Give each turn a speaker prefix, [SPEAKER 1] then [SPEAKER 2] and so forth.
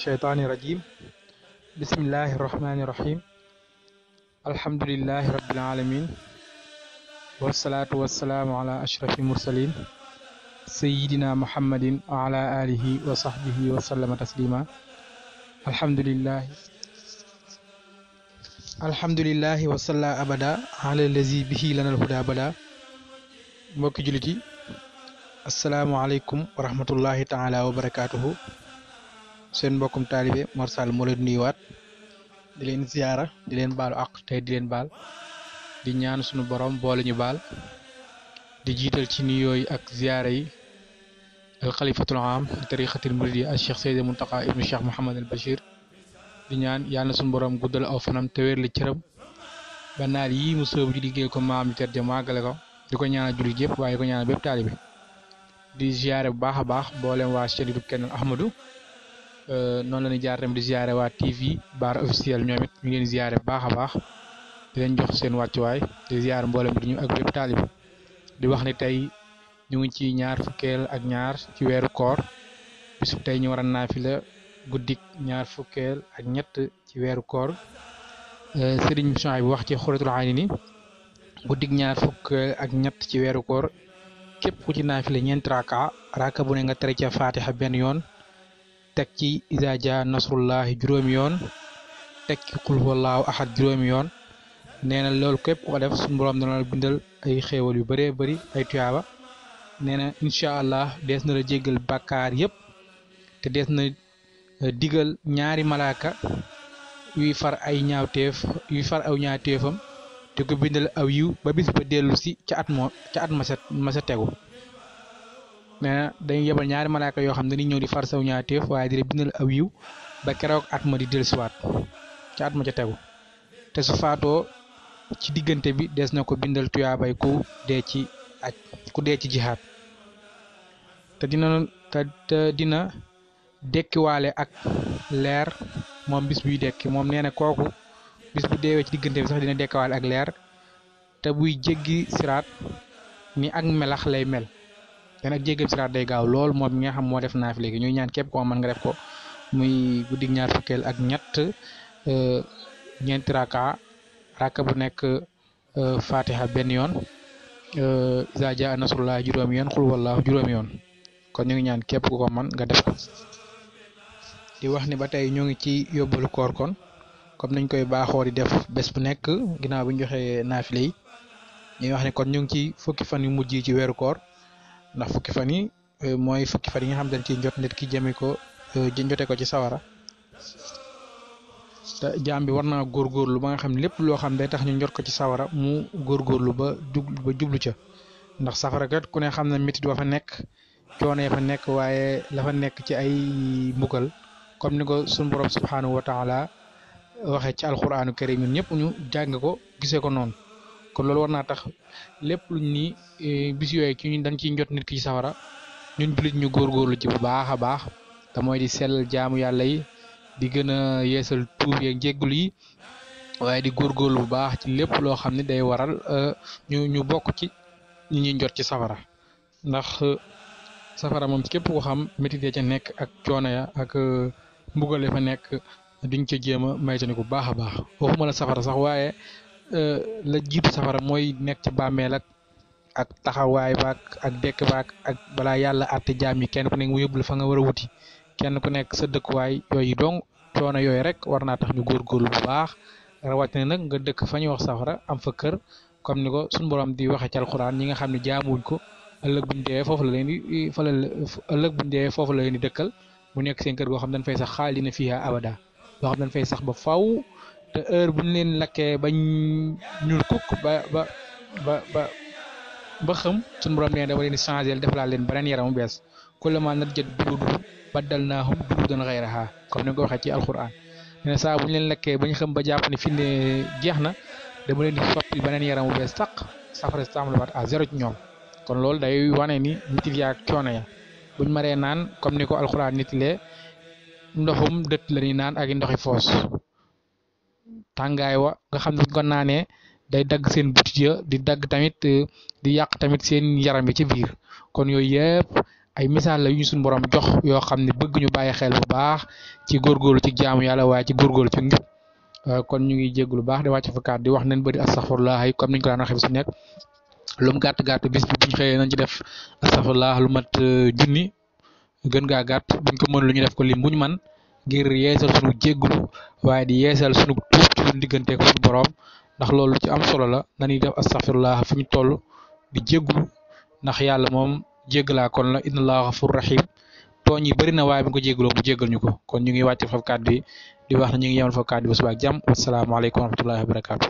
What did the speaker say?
[SPEAKER 1] الشيطان الرجيم بسم الله الرحمن الرحيم الحمد لله رب العالمين والصلاة والسلام على أشرف المرسلين سيدنا محمد وعلى آله وصحبه وسلم تسليما الحمد لله وصلى أبدا على الذي به لنا الهدى أبدا mbokki jullit yi asalaamaaleykum wa rahmatullahi taala wa barakaatuhu seen mbokkum taalibe Mor Sall moo leen nuyuwaat di leen ziyaara di leen baalu àq tey di leen baal di ñaan sunu borom boole ñu baal di jiital ci nuyoo yi ak ziyaara yi alxalifatul aam li tariqatil muridi al cheikh Seydi Muntaqa ibnu cheikh Mouhamad al Bachir di ñaan yàlla na sunu borom guddal aw fanam te wér li cëram ba naal yii mu soobu ji liggéey ko maam ji tedd ja màggale ko di ko ñaanal jullit yëpp waaye di ko ñaanal bépp taalibe di ziare bu baax a baax mboolem waa chaîne YouTube Kennel Ahmadou noonu la ñuy jaar tamit di ziare waa TV Bar officiel ñoom it ñu ngi leen ziare bu baax a baax di leen jox seen wàccuwaay di ziare mboolem bi ñu ak bépp taalibe di wax ne tey ñu ngi ci ñaar fukkeel ak ñaar ci weeru koor bisu tey ñu war a naafila guddik ñaar fukkeel ak ñett ci weeru koor Serigne Souhaïbou bi wax ci Xuratul Ayni ni guddik ñaar fukk ak ñett ci weeru koor képp ku ci naafile ñeenti raka bu ne nga tere ca fatiha benn yoon teg ci iza jaa nasrullahi juróomi yoon teg ci qul huwallahu ahad juróomi yoon nee na loolu képp ku ko def suñu borom dana la bindal ay xéewal yu bëree bëri ay tuyaaba nee na incha allah dees na la jéggal bàkkaar yëpp te dees na digal ñaari malaaka yuy far aw ñaawteefam te ko bindal aw yiw ba bis ba dellu si ca at ma sa tegu nee na dañuy yebal ñaari malaaka yoo xam ne dañuy ñëw di far saw ñaawteef waaye di la bindal aw yiw ba keroog at ma di dellusiwaat ca at ma ca tegu te su faatoo ci diggante bi des na ko bindal tuyaabay ku dee ci jihaad te dina dekkiwaale ak leer moom bis buy dekki moom nee na kooku bis bu deewee ci diggante bi sax dina dekkawaale ak leer te buy jéggi siraat ni ak melax lay mel len ak jéggi siraat day gaaw lool moom mi nga xam moo def naaf léegi ñuy ñaan képp koo mën nga def ko muy guddig ñaar fukkeel ak ñett ñeenti raka bu nekk fatiha benn yoon iza jaa nasrullahi juróomi yoon xul wallahu juróomi yoon kon ñu ngi ñaan képp ku ko mën nga def ko di wax ni ba tey ñoo ngi ci yóbbalu koor kon comme nañ koy baaxoo di def bés bu nekk ginnaaw bi ñu joxee naafile yi ñuy wax ne kon ñu ngi ci fukki fan yu mujj yi ci weeru koor ndax fukki fan yi mooy fukki fan yi nga xam dañ ci jot nit ki jote ko ci sawara te jaam bi war naa góorgóorlu ba nga xam ne lépp loo xam day tax ñu njot ko ci sawara mu góorgóorlu ba jublu ca ndax safara kat ku ne xam ne métit wa fa nekk coono ya fa nekk waaye la fa nekk ci ay mbugal comme ni ko suñu borom subhanahu wa taala waxee ci alquraanu karim ñun ñëpp ñu jàng ko gisee ko noonu kon loolu war naa tax lépp luñ ni bis yooyu ci ñun dañ ciy njot nit ki ci sawara ñun jullit ñu góorgóorlu ci bu baax a baax te mooy di sellal jaamu yàlla yi di gën a yeesal tuub yeeg jéggul yi waaye di góorgóorlu bu baax ci lépp loo xam ne day waral ñu bokk ci ñi ñuy njot ci safara ndax safara moom képp ko xam métit ya ca nekk ak coono ya ak mbugale fa nekk duñ ca jéem a maytani bu baax a baax waxuma la safara sax waaye la jiitu safara mooy nekk ci bàmmeel ak taxawaay baak ak dekk baak ak balaa yàlla àtte jaam yi kenn ku nekk mu yóbbu la fa nga war a wuti kenn ku nekk sa dëkkuwaay yooyu donc coono yooyu rek war naa tax ñu góorgóorlu bu baax rawatina nag nga dëkk fa ñuy wax safara am fa kër comme ni ko suñu borom di waxee ci alxuraan ñi nga xam ne jaamuwuñ ko ëllëg buñ dee foofu la leen di dëkkal mu nekk seen kër goo xam dañ fay sax xaalidina fiihaa abada boo xam dañ fay sax ba faw te heure buñ leen lakkee bañ ñuul kukk ba xam suñu borom nee dafa leen di changé def laa leen beneen yaram bu bees kullamaa nadijat juluuduhum baddalnaahum juluudan ghayrahaa comme ni nga ko waxee ci alquran nee na saa buñ leen lakkee bañ xam ba jàpp ne fi ne jeex na dama leen di soppi beneen yaram bu bees taq safara si tàmbaliwaat à zéro ci ñoom kon loolu day wane ni mitil yaa coono ya buñ maree naan comme ni ko alquran nitilee ndoxum dëtt la ñuy naan ak ndoxi foos tàngaay wa nga xam ne buñ ko naanee day dagg seen butit ya di dagg tamit di yàq tamit seen yaram bi ci biir kon yooyu yëpp ay misaal la yu ñu suñu borom jox yoo xam ne bëgg ñu bàyyi xel bu baax ci góorgóorlu ci jaamu yàlla waaye ci góorgóorlu ci njub kon ñu ngi jégg lu baax di wàcc fa kàddu di wax nañ bëri astaghfirullah yi comme niñ ko daan waxee su nekk lu mu gàtt bis bi buñ xëyee nañ ci def astaghfirullah lu mat junni gën gaa gàtt buñ ko mën lu ñu def ko lim buñ man ngir yeesal sunu jégglu waaye di yeesal sunu tuub ci suñu digganteeg suñu borom ndax loolu ci am solo la nañuy def astaghfirullah fu ñu toll di jégglu ndax yàlla moom jéggalaa kon la inna allaha ghafur rahim tooñ yi bëri na waaye bu ko jéggaloo mu jéggal ñu ko kon ñu ngi wàcc foofu kàddu yi di wax na ñu ngi yemal foofu kàddu ba suba ak jàmm wasalaamaaleykum wa rahmatullahi wa barakaatu